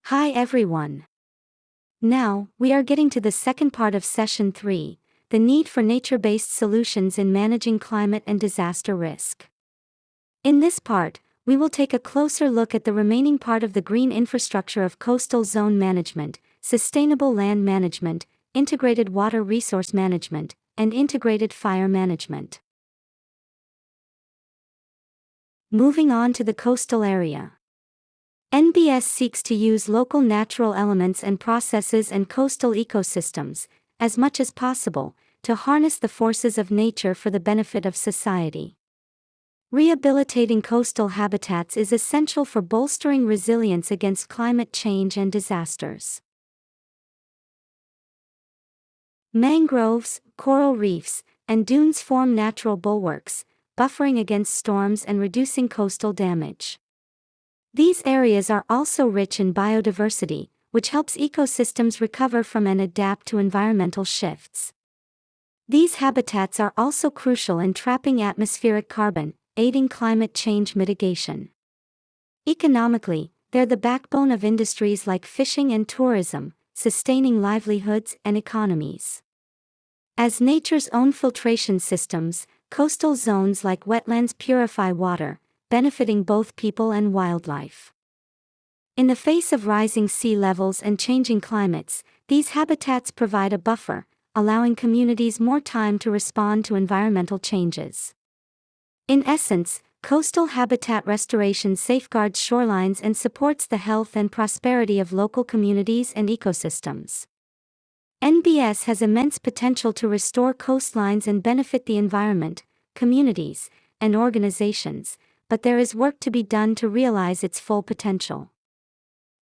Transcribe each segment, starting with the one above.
Hi everyone. Now, we are getting to the second part of Session 3, the need for nature-based solutions in managing climate and disaster risk. In this part, we will take a closer look at the remaining part of the green infrastructure of coastal zone management, sustainable land management, integrated water resource management, and integrated fire management. Moving on to the coastal area. NbS seeks to use local natural elements and processes and coastal ecosystems, as much as possible, to harness the forces of nature for the benefit of society. Rehabilitating coastal habitats is essential for bolstering resilience against climate change and disasters. Mangroves, coral reefs, and dunes form natural bulwarks, buffering against storms and reducing coastal damage. These areas are also rich in biodiversity, which helps ecosystems recover from and adapt to environmental shifts. These habitats are also crucial in trapping atmospheric carbon, aiding climate change mitigation. Economically, they're the backbone of industries like fishing and tourism, sustaining livelihoods and economies. As nature's own filtration systems, coastal zones like wetlands purify water, benefiting both people and wildlife. In the face of rising sea levels and changing climates, these habitats provide a buffer, allowing communities more time to respond to environmental changes. In essence, coastal habitat restoration safeguards shorelines and supports the health and prosperity of local communities and ecosystems. NbS has immense potential to restore coastlines and benefit the environment, communities, and organizations, but there is work to be done to realize its full potential.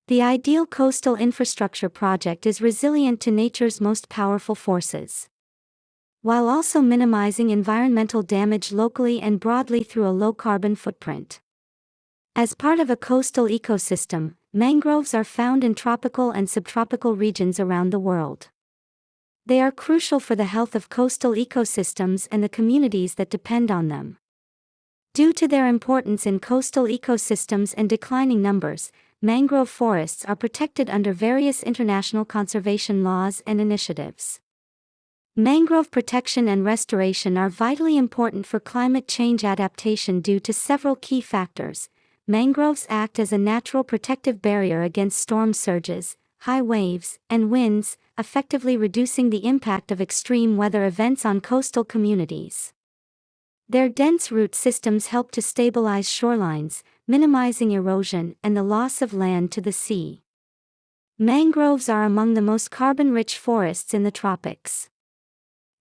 The ideal coastal infrastructure project is resilient to nature's most powerful forces, while also minimizing environmental damage locally and broadly through a low-carbon footprint. As part of a coastal ecosystem, mangroves are found in tropical and subtropical regions around the world. They are crucial for the health of coastal ecosystems and the communities that depend on them. Due to their importance in coastal ecosystems and declining numbers, mangrove forests are protected under various international conservation laws and initiatives. Mangrove protection and restoration are vitally important for climate change adaptation due to several key factors. Mangroves act as a natural protective barrier against storm surges, high waves, and winds, effectively reducing the impact of extreme weather events on coastal communities. Their dense root systems help to stabilize shorelines, minimizing erosion and the loss of land to the sea. Mangroves are among the most carbon-rich forests in the tropics.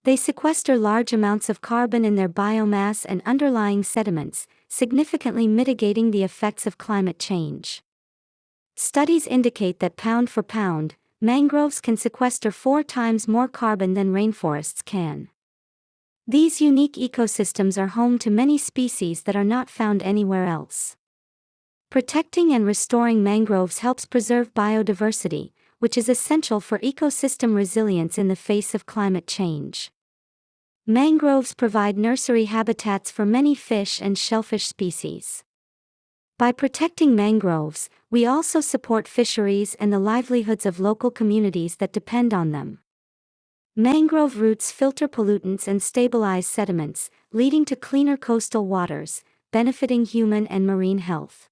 They sequester large amounts of carbon in their biomass and underlying sediments, significantly mitigating the effects of climate change. Studies indicate that pound for pound, mangroves can sequester 4 times more carbon than rainforests can. These unique ecosystems are home to many species that are not found anywhere else. Protecting and restoring mangroves helps preserve biodiversity, which is essential for ecosystem resilience in the face of climate change. Mangroves provide nursery habitats for many fish and shellfish species. By protecting mangroves, we also support fisheries and the livelihoods of local communities that depend on them. Mangrove roots filter pollutants and stabilize sediments, leading to cleaner coastal waters, benefiting human and marine health.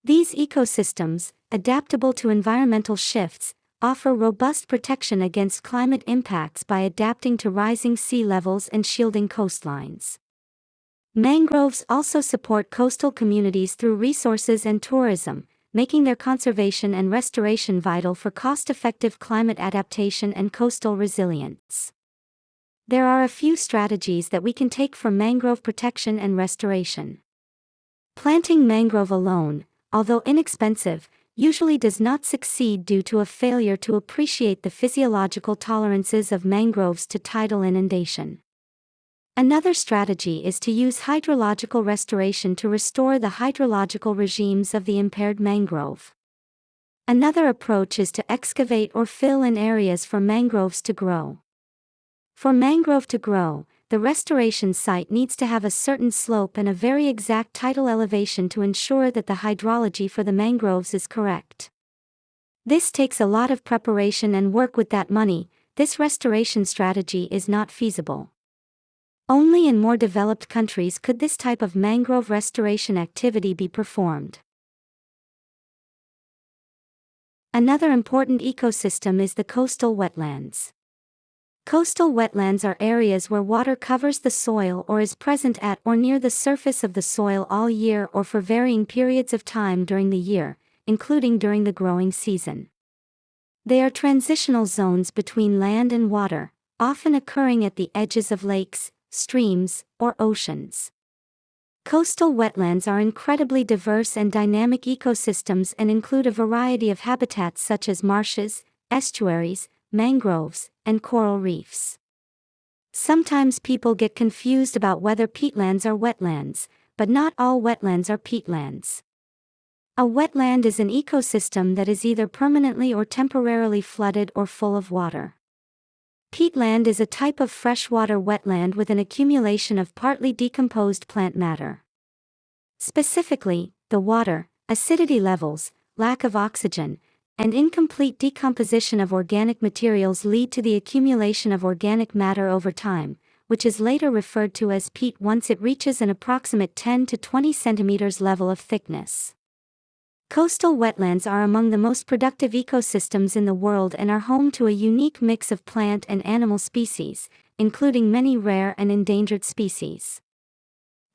These ecosystems, adaptable to environmental shifts, offer robust protection against climate impacts by adapting to rising sea levels and shielding coastlines. Mangroves also support coastal communities through resources and tourism, making their conservation and restoration vital for cost-effective climate adaptation and coastal resilience. There are a few strategies that we can take for mangrove protection and restoration. Planting mangrove alone, although inexpensive, usually does not succeed due to a failure to appreciate the physiological tolerances of mangroves to tidal inundation. Another strategy is to use hydrological restoration to restore the hydrological regimes of the impaired mangrove. Another approach is to excavate or fill in areas for mangroves to grow. For mangrove to grow, the restoration site needs to have a certain slope and a very exact tidal elevation to ensure that the hydrology for the mangroves is correct. This takes a lot of preparation and work. With that money, this restoration strategy is not feasible. Only in more developed countries could this type of mangrove restoration activity be performed. Another important ecosystem is the coastal wetlands. Coastal wetlands are areas where water covers the soil or is present at or near the surface of the soil all year or for varying periods of time during the year, including during the growing season. They are transitional zones between land and water, often occurring at the edges of lakes, streams, or oceans. Coastal wetlands are incredibly diverse and dynamic ecosystems and include a variety of habitats such as marshes, estuaries, mangroves, and coral reefs. Sometimes people get confused about whether peatlands are wetlands, but not all wetlands are peatlands. A wetland is an ecosystem that is either permanently or temporarily flooded or full of water. Peatland is a type of freshwater wetland with an accumulation of partly decomposed plant matter. Specifically, the water, acidity levels, lack of oxygen, and incomplete decomposition of organic materials lead to the accumulation of organic matter over time, which is later referred to as peat once it reaches an approximate 10 to 20 centimeters level of thickness. Coastal wetlands are among the most productive ecosystems in the world and are home to a unique mix of plant and animal species, including many rare and endangered species.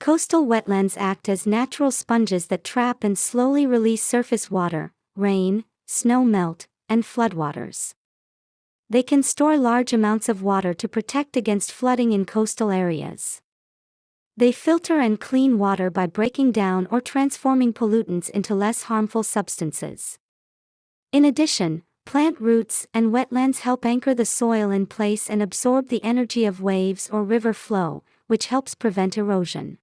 Coastal wetlands act as natural sponges that trap and slowly release surface water, rain, snow melt, and floodwaters. They can store large amounts of water to protect against flooding in coastal areas. They filter and clean water by breaking down or transforming pollutants into less harmful substances. In addition, plant roots and wetlands help anchor the soil in place and absorb the energy of waves or river flow, which helps prevent erosion.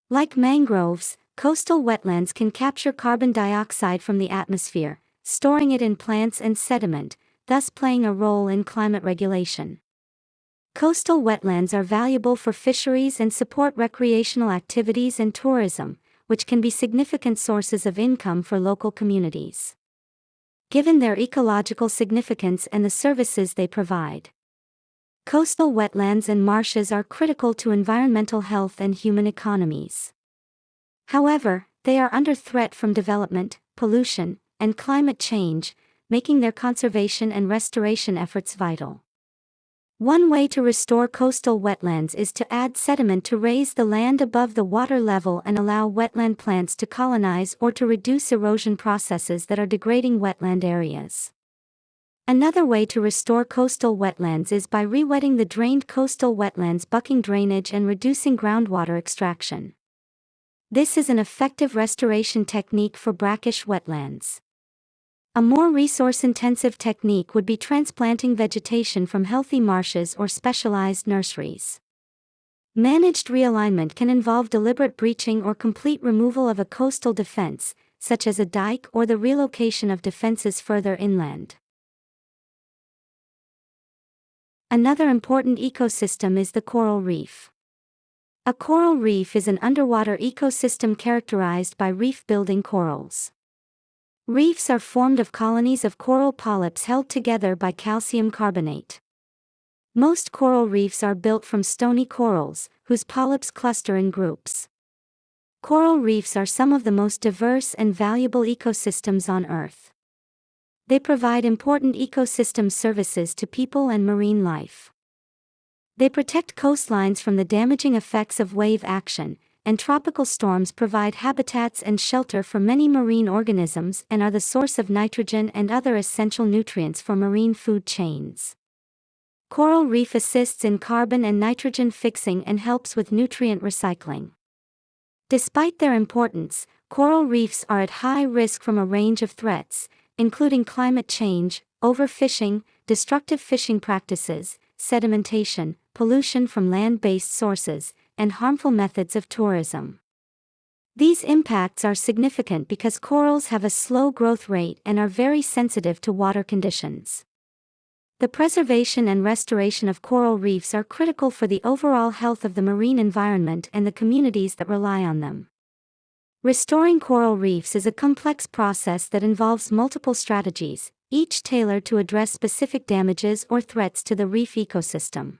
Like mangroves, coastal wetlands can capture carbon dioxide from the atmosphere, storing it in plants and sediment, thus playing a role in climate regulation. Coastal wetlands are valuable for fisheries and support recreational activities and tourism, which can be significant sources of income for local communities. Given their ecological significance and the services they provide, coastal wetlands and marshes are critical to environmental health and human economies. However, they are under threat from development, pollution, and climate change, making their conservation and restoration efforts vital. One way to restore coastal wetlands is to add sediment to raise the land above the water level and allow wetland plants to colonize or to reduce erosion processes that are degrading wetland areas. Another way to restore coastal wetlands is by re-wetting the drained coastal wetlands, bucking drainage and reducing groundwater extraction. This is an effective restoration technique for brackish wetlands. A more resource-intensive technique would be transplanting vegetation from healthy marshes or specialized nurseries. Managed realignment can involve deliberate breaching or complete removal of a coastal defense, such as a dike, or the relocation of defenses further inland. Another important ecosystem is the coral reef. A coral reef is an underwater ecosystem characterized by reef-building corals. Reefs are formed of colonies of coral polyps held together by calcium carbonate. Most coral reefs are built from stony corals, whose polyps cluster in groups. Coral reefs are some of the most diverse and valuable ecosystems on Earth. They provide important ecosystem services to people and marine life. They protect coastlines from the damaging effects of wave action, and tropical storms provide habitats and shelter for many marine organisms and are the source of nitrogen and other essential nutrients for marine food chains. Coral reef assists in carbon and nitrogen fixing and helps with nutrient recycling. Despite their importance, coral reefs are at high risk from a range of threats, including climate change, overfishing, destructive fishing practices, sedimentation, pollution from land-based sources, and harmful methods of tourism. These impacts are significant because corals have a slow growth rate and are very sensitive to water conditions. The preservation and restoration of coral reefs are critical for the overall health of the marine environment and the communities that rely on them. Restoring coral reefs is a complex process that involves multiple strategies, each tailored to address specific damages or threats to the reef ecosystem.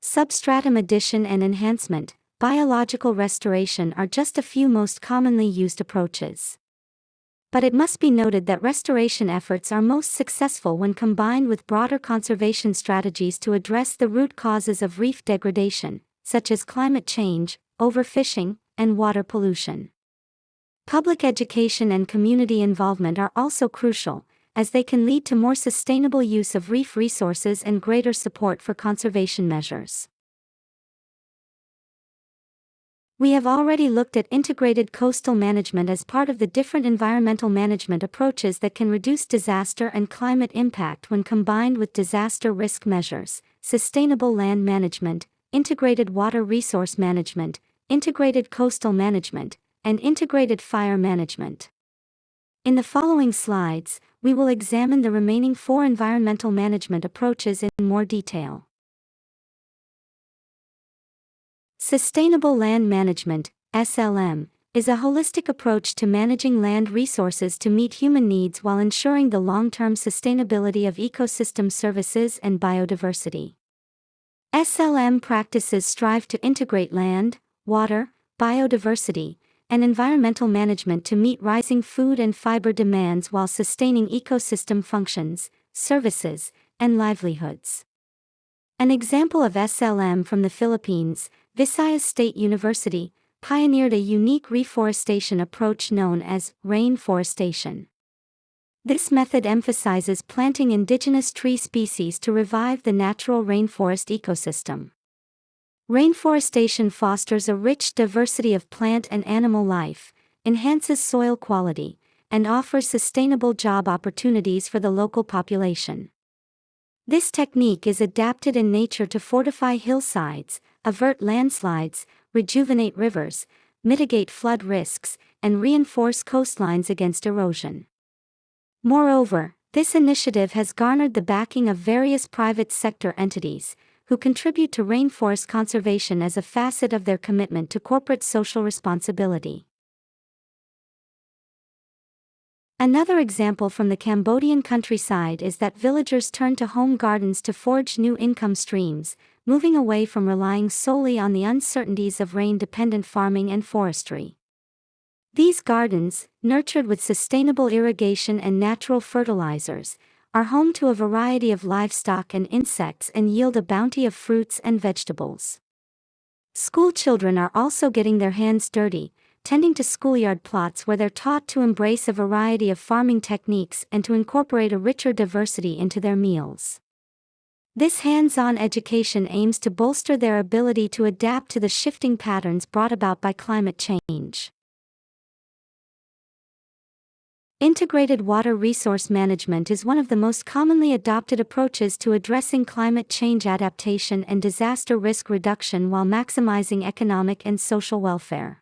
Substratum addition and enhancement, biological restoration are just a few most commonly used approaches. But it must be noted that restoration efforts are most successful when combined with broader conservation strategies to address the root causes of reef degradation, such as climate change, overfishing, and water pollution. Public education and community involvement are also crucial, as they can lead to more sustainable use of reef resources and greater support for conservation measures. We have already looked at integrated coastal management as part of the different environmental management approaches that can reduce disaster and climate impact when combined with disaster risk measures: sustainable land management, integrated water resource management, integrated coastal management, and integrated fire management. In the following slides, we will examine the remaining 4 environmental management approaches in more detail. Sustainable land management, SLM, is a holistic approach to managing land resources to meet human needs while ensuring the long-term sustainability of ecosystem services and biodiversity. SLM practices strive to integrate land, water, biodiversity, and environmental management to meet rising food and fiber demands while sustaining ecosystem functions, services, and livelihoods. An example of SLM from the Philippines, Visayas State University, pioneered a unique reforestation approach known as rainforestation. This method emphasizes planting indigenous tree species to revive the natural rainforest ecosystem. Rainforestation fosters a rich diversity of plant and animal life, enhances soil quality, and offers sustainable job opportunities for the local population. This technique is adapted in nature to fortify hillsides, avert landslides, rejuvenate rivers, mitigate flood risks, and reinforce coastlines against erosion. Moreover, this initiative has garnered the backing of various private sector entities, who contribute to rainforest conservation as a facet of their commitment to corporate social responsibility. Another example from the Cambodian countryside is that villagers turn to home gardens to forge new income streams, moving away from relying solely on the uncertainties of rain-dependent farming and forestry. These gardens, nurtured with sustainable irrigation and natural fertilizers, are home to a variety of livestock and insects and yield a bounty of fruits and vegetables. School children are also getting their hands dirty, tending to schoolyard plots where they're taught to embrace a variety of farming techniques and to incorporate a richer diversity into their meals. This hands-on education aims to bolster their ability to adapt to the shifting patterns brought about by climate change. Integrated water resource management is one of the most commonly adopted approaches to addressing climate change adaptation and disaster risk reduction while maximizing economic and social welfare.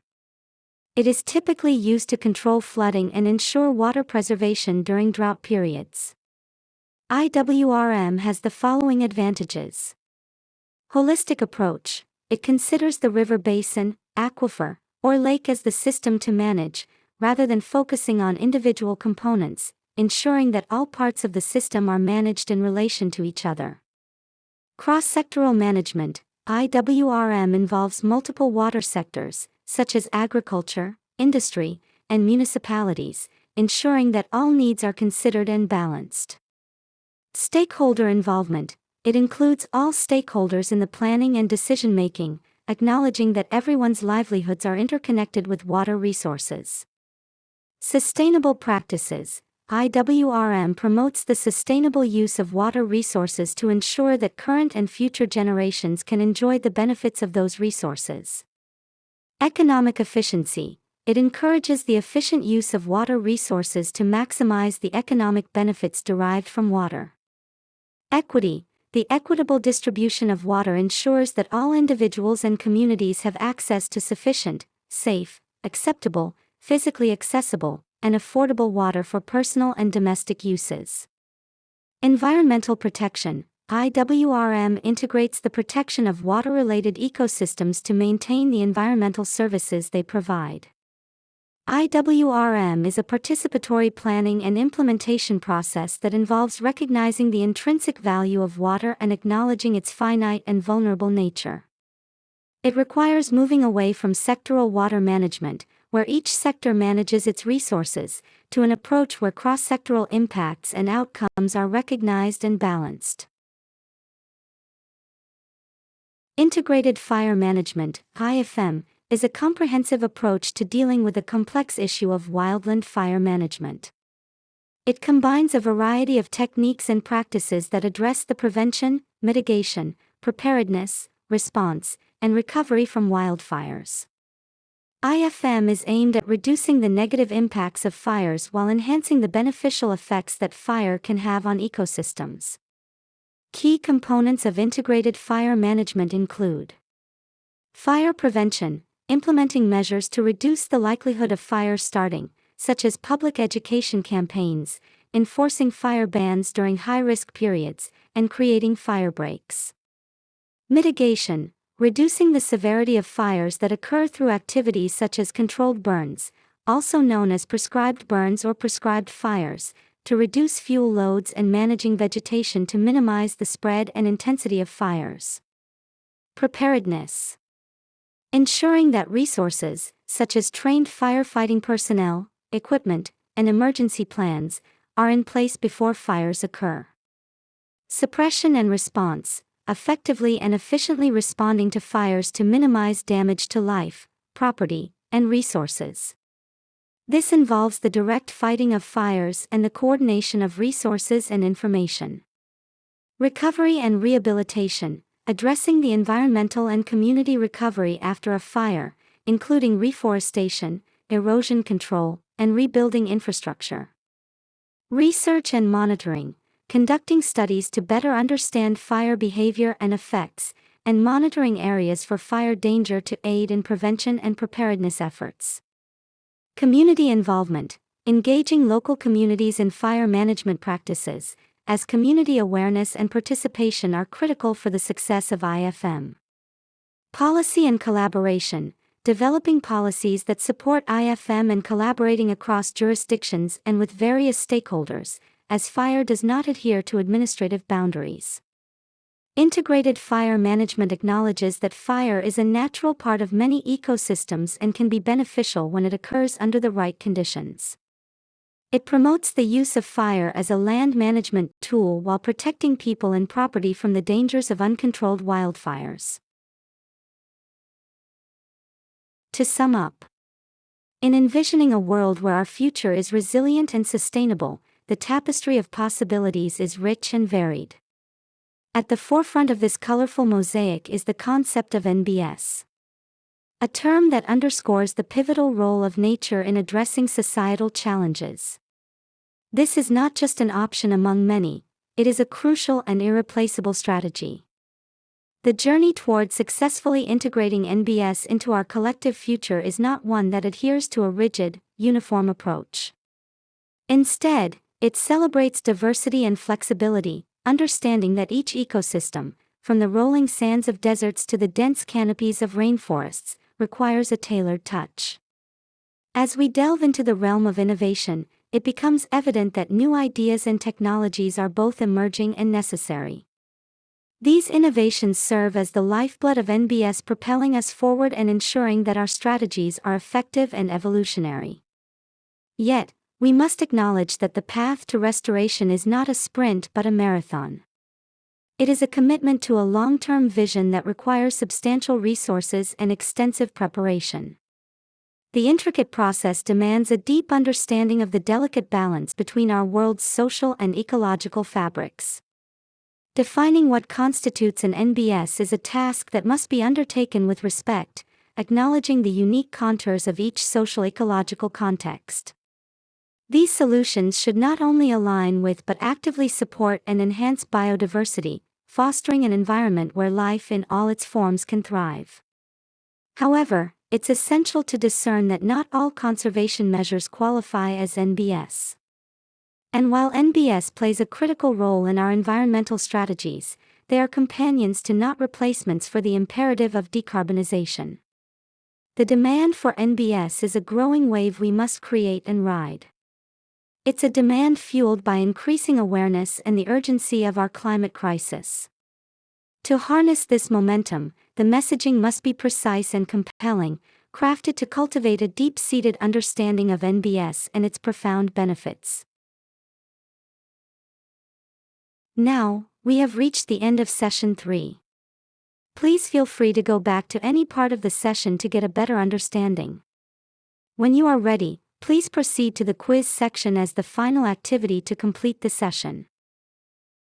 It is typically used to control flooding and ensure water preservation during drought periods. IWRM has the following advantages. Holistic approach. It considers the river basin, aquifer, or lake as the system to manage, rather than focusing on individual components, ensuring that all parts of the system are managed in relation to each other. Cross-sectoral management. IWRM involves multiple water sectors, such as agriculture, industry, and municipalities, ensuring that all needs are considered and balanced. Stakeholder involvement. It includes all stakeholders in the planning and decision-making, acknowledging that everyone's livelihoods are interconnected with water resources. Sustainable practices. IWRM promotes the sustainable use of water resources to ensure that current and future generations can enjoy the benefits of those resources. Economic efficiency. It encourages the efficient use of water resources to maximize the economic benefits derived from water. Equity. The equitable distribution of water ensures that all individuals and communities have access to sufficient, safe, acceptable, physically accessible, and affordable water for personal and domestic uses. Environmental protection. IWRM integrates the protection of water-related ecosystems to maintain the environmental services they provide. IWRM is a participatory planning and implementation process that involves recognizing the intrinsic value of water and acknowledging its finite and vulnerable nature. It requires moving away from sectoral water management, where each sector manages its resources, to an approach where cross-sectoral impacts and outcomes are recognized and balanced. Integrated Fire Management, IFM, is a comprehensive approach to dealing with the complex issue of wildland fire management. It combines a variety of techniques and practices that address the prevention, mitigation, preparedness, response, and recovery from wildfires. IFM is aimed at reducing the negative impacts of fires while enhancing the beneficial effects that fire can have on ecosystems. Key components of integrated fire management include fire prevention, implementing measures to reduce the likelihood of fire starting, such as public education campaigns, enforcing fire bans during high-risk periods, and creating fire breaks. Mitigation, reducing the severity of fires that occur through activities such as controlled burns, also known as prescribed burns or prescribed fires, to reduce fuel loads and managing vegetation to minimize the spread and intensity of fires. Preparedness, ensuring that resources, such as trained firefighting personnel, equipment, and emergency plans, are in place before fires occur. Suppression and response, effectively and efficiently responding to fires to minimize damage to life, property, and resources. This involves the direct fighting of fires and the coordination of resources and information. Recovery and rehabilitation, addressing the environmental and community recovery after a fire, including reforestation, erosion control, and rebuilding infrastructure. Research and monitoring, conducting studies to better understand fire behavior and effects, and monitoring areas for fire danger to aid in prevention and preparedness efforts. Community involvement, engaging local communities in fire management practices, as community awareness and participation are critical for the success of IFM. Policy and collaboration, developing policies that support IFM and collaborating across jurisdictions and with various stakeholders, as fire does not adhere to administrative boundaries. Integrated fire management acknowledges that fire is a natural part of many ecosystems and can be beneficial when it occurs under the right conditions. It promotes the use of fire as a land management tool while protecting people and property from the dangers of uncontrolled wildfires. To sum up, in envisioning a world where our future is resilient and sustainable, the tapestry of possibilities is rich and varied. At the forefront of this colorful mosaic is the concept of NbS, a term that underscores the pivotal role of nature in addressing societal challenges. This is not just an option among many, it is a crucial and irreplaceable strategy. The journey toward successfully integrating NbS into our collective future is not one that adheres to a rigid, uniform approach. Instead, it celebrates diversity and flexibility, understanding that each ecosystem, from the rolling sands of deserts to the dense canopies of rainforests, requires a tailored touch. As we delve into the realm of innovation, it becomes evident that new ideas and technologies are both emerging and necessary. These innovations serve as the lifeblood of NbS, propelling us forward and ensuring that our strategies are effective and evolutionary. Yet, we must acknowledge that the path to restoration is not a sprint but a marathon. It is a commitment to a long-term vision that requires substantial resources and extensive preparation. The intricate process demands a deep understanding of the delicate balance between our world's social and ecological fabrics. Defining what constitutes an NbS is a task that must be undertaken with respect, acknowledging the unique contours of each social-ecological context. These solutions should not only align with but actively support and enhance biodiversity, fostering an environment where life in all its forms can thrive. However, it's essential to discern that not all conservation measures qualify as NbS. And while NbS plays a critical role in our environmental strategies, they are companions to, not replacements for, the imperative of decarbonization. The demand for NbS is a growing wave we must create and ride. It's a demand fueled by increasing awareness and the urgency of our climate crisis. To harness this momentum, the messaging must be precise and compelling, crafted to cultivate a deep-seated understanding of NbS and its profound benefits. Now, we have reached the end of Session 3. Please feel free to go back to any part of the session to get a better understanding. When you are ready, please proceed to the quiz section as the final activity to complete the session.